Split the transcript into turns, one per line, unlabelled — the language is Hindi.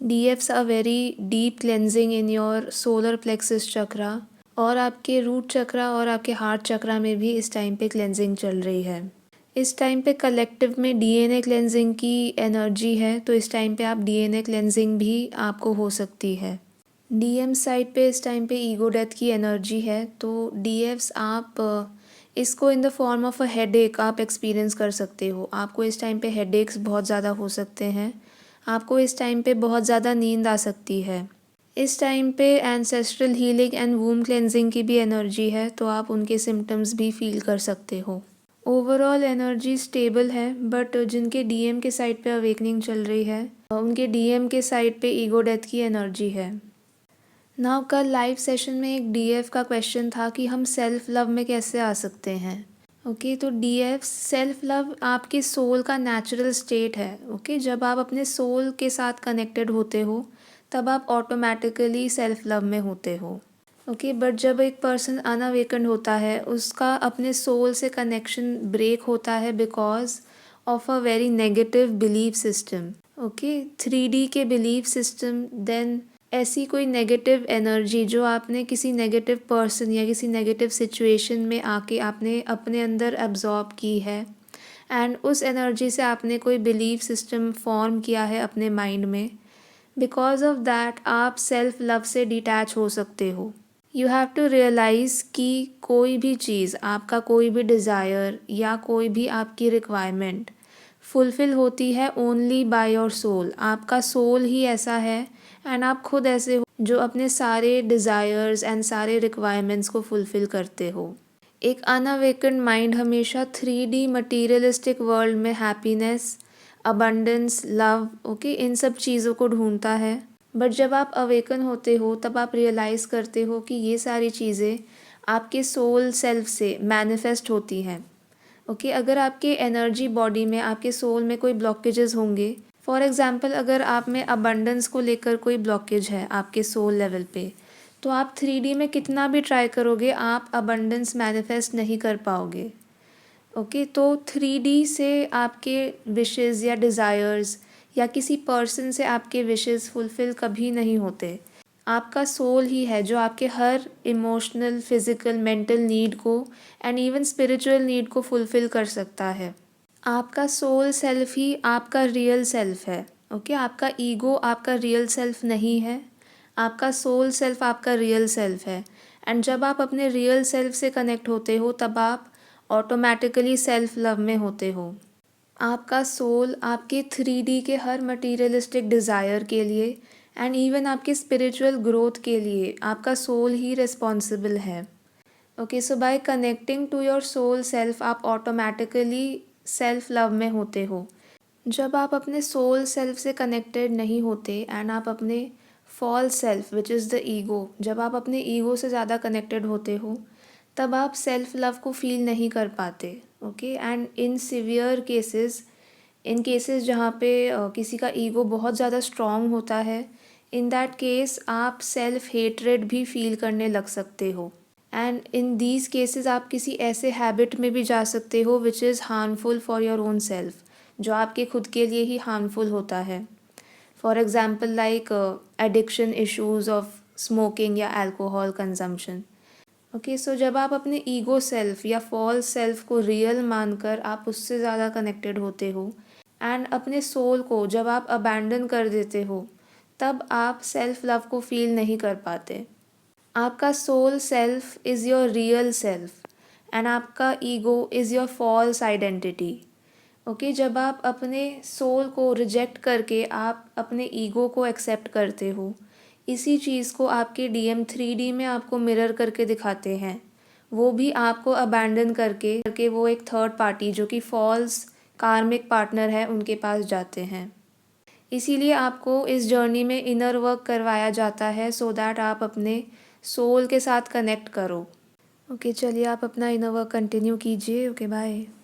DFs are very deep cleansing in your solar plexus chakra और आपके रूट चक्रा और आपके हार्ट चक्रा में भी इस टाइम पे क्लेंजिंग चल रही है। इस टाइम पे कलेक्टिव में DNA क्लेंजिंग की एनर्जी है, तो इस टाइम पे आप DNA क्लेंजिंग भी आपको हो सकती है। DM साइड पे इस टाइम पे ईगो डेथ की एनर्जी है, तो DFs आप इसको in the form of a headache आप एक्सपीरियंस कर सकते हो। आपको इस टाइम पे हेडेक्स बहुत ज़्यादा हो सकते हैं, आपको इस टाइम पे बहुत ज़्यादा नींद आ सकती है। इस टाइम पे एंसेस्ट्रल हीलिंग एंड वूम क्लेंजिंग की भी एनर्जी है, तो आप उनके सिम्टम्स भी फील कर सकते हो। ओवरऑल एनर्जी स्टेबल है, बट जिनके DM के साइड पे अवेकनिंग चल रही है उनके DM के साइड पे ईगो डेथ की एनर्जी है। नाउ कल लाइव सेशन में एक DF का क्वेश्चन था कि हम सेल्फ लव में कैसे आ सकते हैं। ओके तो DF सेल्फ लव आपके सोल का नेचुरल स्टेट है। ओके जब आप अपने सोल के साथ कनेक्टेड होते हो तब आप ऑटोमेटिकली सेल्फ लव में होते हो। ओके बट जब एक पर्सन अनअवेकन्ड होता है उसका अपने सोल से कनेक्शन ब्रेक होता है because of a very negative belief system. Okay 3D के बिलीफ सिस्टम, देन ऐसी कोई नेगेटिव एनर्जी जो आपने किसी नेगेटिव पर्सन या किसी नेगेटिव सिचुएशन में आके आपने अपने अंदर एब्जॉर्ब की है एंड उस एनर्जी से आपने कोई बिलीफ सिस्टम फॉर्म किया है अपने माइंड में। बिकॉज ऑफ दैट आप सेल्फ लव से डिटैच हो सकते हो। यू हैव टू रियलाइज़ कि कोई भी चीज़, आपका कोई भी डिज़ायर या कोई भी आपकी रिक्वायरमेंट फुलफ़िल होती है ओनली बाय योर सोल। आपका सोल ही ऐसा है एंड आप खुद ऐसे हो जो अपने सारे डिज़ायर्स एंड सारे रिक्वायरमेंट्स को फुलफ़िल करते हो। एक अनअवेकन्ड माइंड हमेशा 3D मटीरियलिस्टिक वर्ल्ड में happiness, abundance, love, okay in सब चीज़ों को ढूंढता है। बट जब आप अवेकन होते हो तब आप रियलाइज़ करते हो कि ये सारी चीज़ें आपके सोल सेल्फ से मैनिफेस्ट होती हैं। ओके अगर आपके एनर्जी बॉडी में, आपके सोल में कोई ब्लॉकेजेस होंगे, फॉर एग्ज़ाम्पल अगर आप में अबंडेंस को लेकर कोई ब्लॉकेज है आपके सोल लेवल पे, तो आप 3D में कितना भी ट्राई करोगे आप अबंडेंस मैनिफेस्ट नहीं कर पाओगे। ओके तो 3D से आपके विशेज़ या डिज़ायर्स या किसी पर्सन से आपके विशेज़ फुलफ़िल कभी नहीं होते। आपका सोल ही है जो आपके हर इमोशनल, फिज़िकल, मेंटल नीड को एंड इवन स्पिरिचुअल नीड को फुलफ़िल कर सकता है। आपका सोल सेल्फ ही आपका रियल सेल्फ है। ओके आपका ईगो आपका रियल सेल्फ नहीं है, आपका सोल सेल्फ आपका रियल सेल्फ है। एंड जब आप अपने रियल सेल्फ से कनेक्ट होते हो तब आप ऑटोमेटिकली सेल्फ लव में होते हो। आपका सोल आपके 3D के हर मटीरियलिस्टिक डिज़ायर के लिए एंड इवन आपके स्पिरिचुअल ग्रोथ के लिए आपका सोल ही रिस्पॉन्सिबल है। Okay so by connecting to your soul self आप ऑटोमेटिकली सेल्फ लव में होते हो। जब आप अपने सोल सेल्फ से कनेक्टेड नहीं होते एंड आप अपने false self which is the ego, जब आप अपने ईगो से ज़्यादा कनेक्टेड होते हो तब आप सेल्फ लव को फील नहीं कर पाते। Okay and in severe cases, in cases जहाँ पे किसी का ईगो बहुत ज़्यादा स्ट्रॉन्ग होता है, इन दैट केस आप सेल्फ हेट्रेड भी फील करने लग सकते हो। एंड इन दीज केसेस आप किसी ऐसे हैबिट में भी जा सकते हो which is harmful for your own self, जो आपके खुद के लिए ही हार्मफुल होता है। For example like addiction issues of smoking या अल्कोहल कंजम्पशन। ओके सो जब आप अपने ईगो सेल्फ या फॉल्स सेल्फ को रियल मानकर आप उससे ज़्यादा कनेक्टेड होते हो एंड अपने सोल को जब आप अबैंडन कर देते हो तब आप सेल्फ लव को फील नहीं कर पाते। आपका soul self is your real self and आपका ego is your false identity. Okay जब आप अपने सोल को रिजेक्ट करके आप अपने ईगो को एक्सेप्ट करते हो, इसी चीज़ को आपके DM 3D में आपको मिरर करके दिखाते हैं। वो भी आपको अबैंडन करके वो एक थर्ड पार्टी जो कि फॉल्स कार्मिक पार्टनर है उनके पास जाते हैं। इसीलिए आपको इस जर्नी में इनर वर्क करवाया जाता है सो दैट आप अपने सोल के साथ कनेक्ट करो। ओके चलिए आप अपना इनर वर्क कंटिन्यू कीजिए। Okay bye.